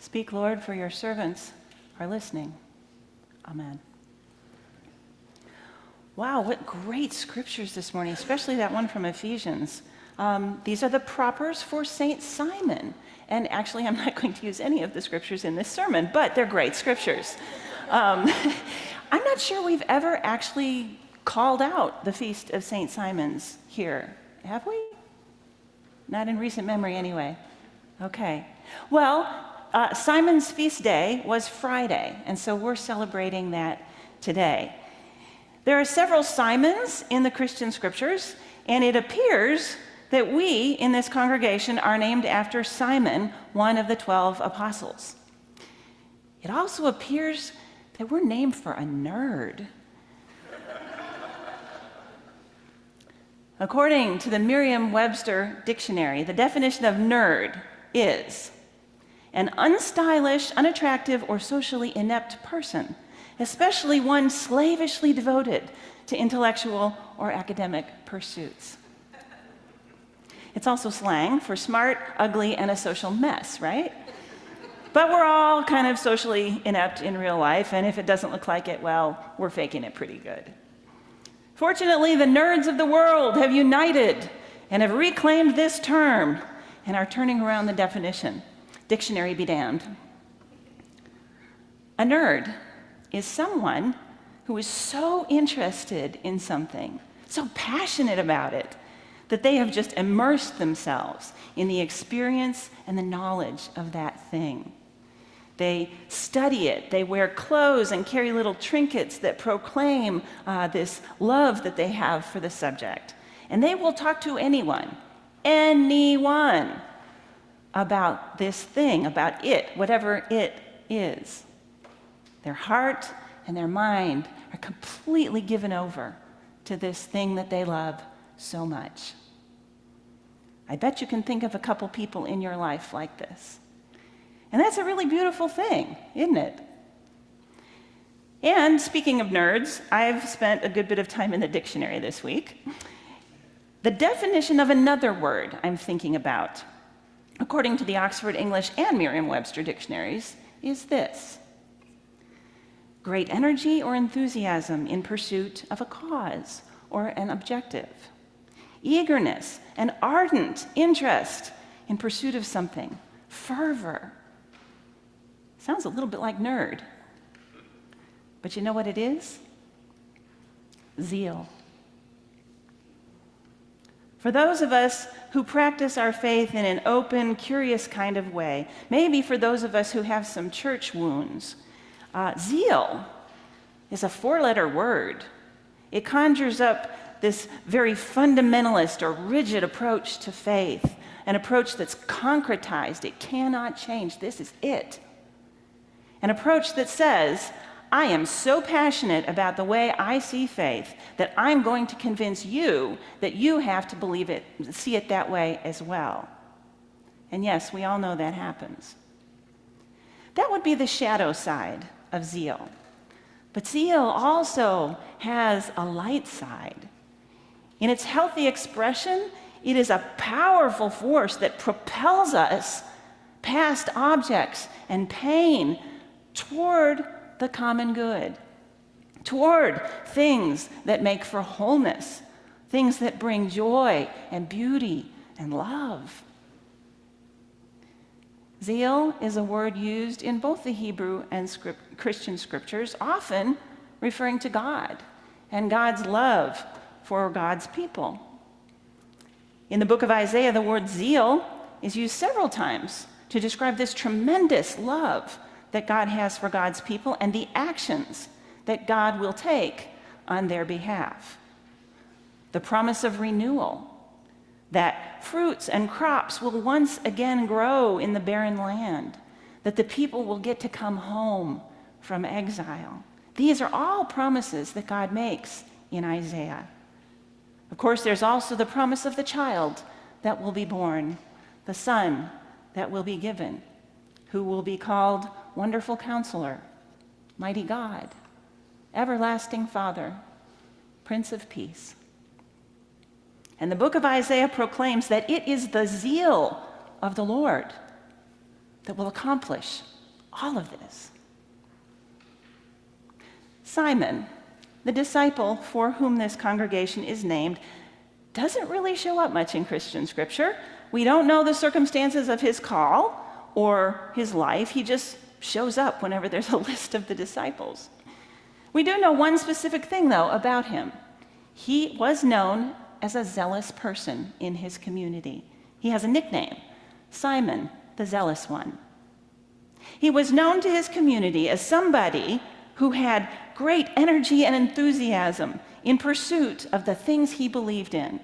Speak, Lord, for your servants are listening. Amen. Wow, what great scriptures this morning, especially that one from Ephesians. These are the propers for Saint Simon. And actually, I'm not going to use any of the scriptures in this sermon, but they're great scriptures. I'm not sure we've ever actually called out the Feast of Saint Simon's here, have we? Not in recent memory, anyway. Okay. Well, Simon's feast day was Friday, and so we're celebrating that today. There are several Simons in the Christian scriptures, and it appears that we in this congregation are named after Simon, one of the 12 apostles. It also appears that we're named for a nerd. According to the Merriam-Webster dictionary, the definition of nerd is an unstylish, unattractive, or socially inept person, especially one slavishly devoted to intellectual or academic pursuits. It's also slang for smart, ugly, and a social mess, right? But we're all kind of socially inept in real life, and if it doesn't look like it, well, we're faking it pretty good. Fortunately, the nerds of the world have united and have reclaimed this term and are turning around the definition. Dictionary be damned. A nerd is someone who is so interested in something, so passionate about it, that they have just immersed themselves in the experience and the knowledge of that thing. They study it, they wear clothes and carry little trinkets that proclaim this love that they have for the subject. And they will talk to anyone, about this thing, about it, whatever it is. Their heart and their mind are completely given over to this thing that they love so much. I bet you can think of a couple people in your life like this. And that's a really beautiful thing, isn't it? And speaking of nerds, I've spent a good bit of time in the dictionary this week. The definition of another word I'm thinking about, according to the Oxford English and Merriam-Webster dictionaries, is this: great energy or enthusiasm in pursuit of a cause or an objective. Eagerness and ardent interest in pursuit of something. Fervor. Sounds a little bit like nerd. But you know what it is? Zeal. For those of us who practice our faith in an open, curious kind of way, maybe for those of us who have some church wounds, zeal is a four-letter word. It conjures up this very fundamentalist or rigid approach to faith, an approach that's concretized. It cannot change. This is it. An approach that says, I am so passionate about the way I see faith that I'm going to convince you that you have to believe it, see it that way as well. And yes, we all know that happens. That would be the shadow side of zeal. But zeal also has a light side. In its healthy expression, it is a powerful force that propels us past objects and pain toward the common good, toward things that make for wholeness, things that bring joy and beauty and love. Zeal is a word used in both the Hebrew and Christian scriptures, often referring to God and God's love for God's people. In the book of Isaiah, the word zeal is used several times to describe this tremendous love that God has for God's people and the actions that God will take on their behalf. The promise of renewal, that fruits and crops will once again grow in the barren land, that the people will get to come home from exile. These are all promises that God makes in Isaiah. Of course, there's also the promise of the child that will be born, the son that will be given, who will be called Wonderful Counselor, Mighty God, Everlasting Father, Prince of Peace. And the book of Isaiah proclaims that it is the zeal of the Lord that will accomplish all of this. Simon, the disciple for whom this congregation is named, doesn't really show up much in Christian scripture. We don't know the circumstances of his call or his life. He just shows up whenever there's a list of the disciples. We do know one specific thing, though, about him. He was known as a zealous person in his community. He has a nickname, Simon, the Zealous One. He was known to his community as somebody who had great energy and enthusiasm in pursuit of the things he believed in.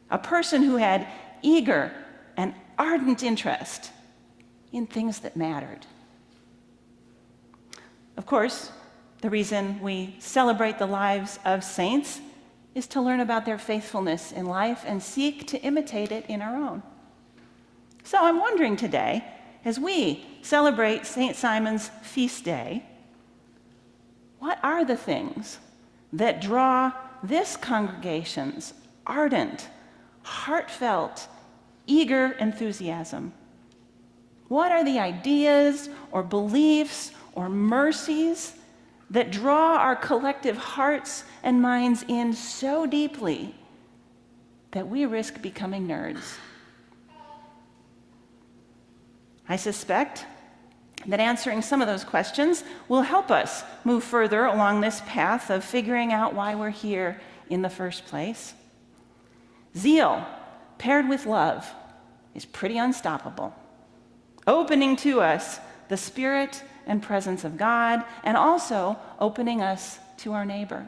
A person who had eager and ardent interest in things that mattered. Of course, the reason we celebrate the lives of saints is to learn about their faithfulness in life and seek to imitate it in our own. So I'm wondering today, as we celebrate St. Simon's feast day, what are the things that draw this congregation's ardent, heartfelt, eager enthusiasm? What are the ideas or beliefs or mercies that draw our collective hearts and minds in so deeply that we risk becoming nerds? I suspect that answering some of those questions will help us move further along this path of figuring out why we're here in the first place. Zeal, paired with love, is pretty unstoppable, opening to us the Spirit and presence of God, and also opening us to our neighbor.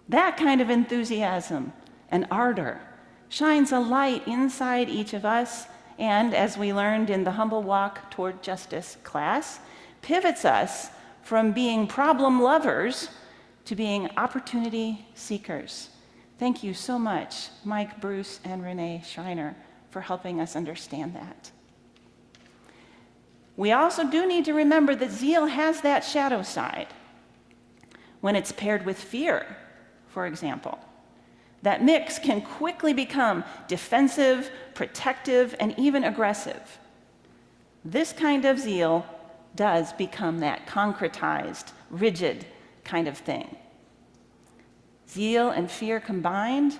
That kind of enthusiasm and ardor shines a light inside each of us, and as we learned in the Humble Walk Toward Justice class, pivots us from being problem lovers to being opportunity seekers. Thank you so much, Mike, Bruce, and Renee Schreiner, for helping us understand that. We also do need to remember that zeal has that shadow side. When it's paired with fear, for example, that mix can quickly become defensive, protective, and even aggressive. This kind of zeal does become that concretized, rigid kind of thing. Zeal and fear combined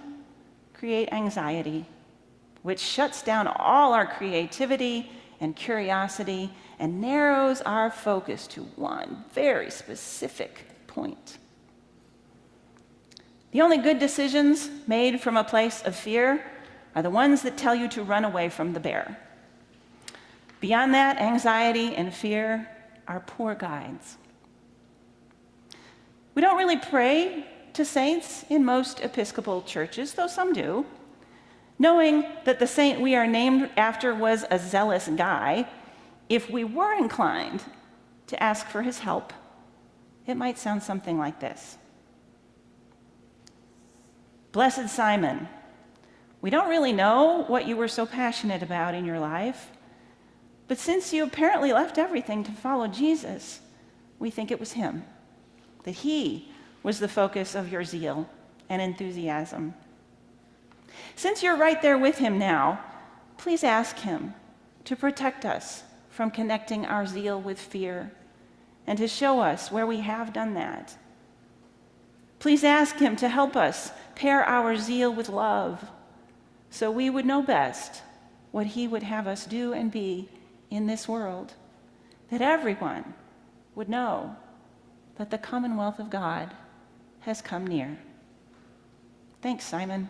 create anxiety, which shuts down all our creativity and curiosity and narrows our focus to one very specific point. The only good decisions made from a place of fear are the ones that tell you to run away from the bear. Beyond that, anxiety and fear are poor guides. We don't really pray to saints in most Episcopal churches, though some do. Knowing that the saint we are named after was a zealous guy, if we were inclined to ask for his help, it might sound something like this. Blessed Simon, we don't really know what you were so passionate about in your life, but since you apparently left everything to follow Jesus, we think it was him, that he was the focus of your zeal and enthusiasm. Since you're right there with him now, please ask him to protect us from connecting our zeal with fear and to show us where we have done that. Please ask him to help us pair our zeal with love so we would know best what he would have us do and be in this world, that everyone would know that the commonwealth of God has come near. Thanks, Simon.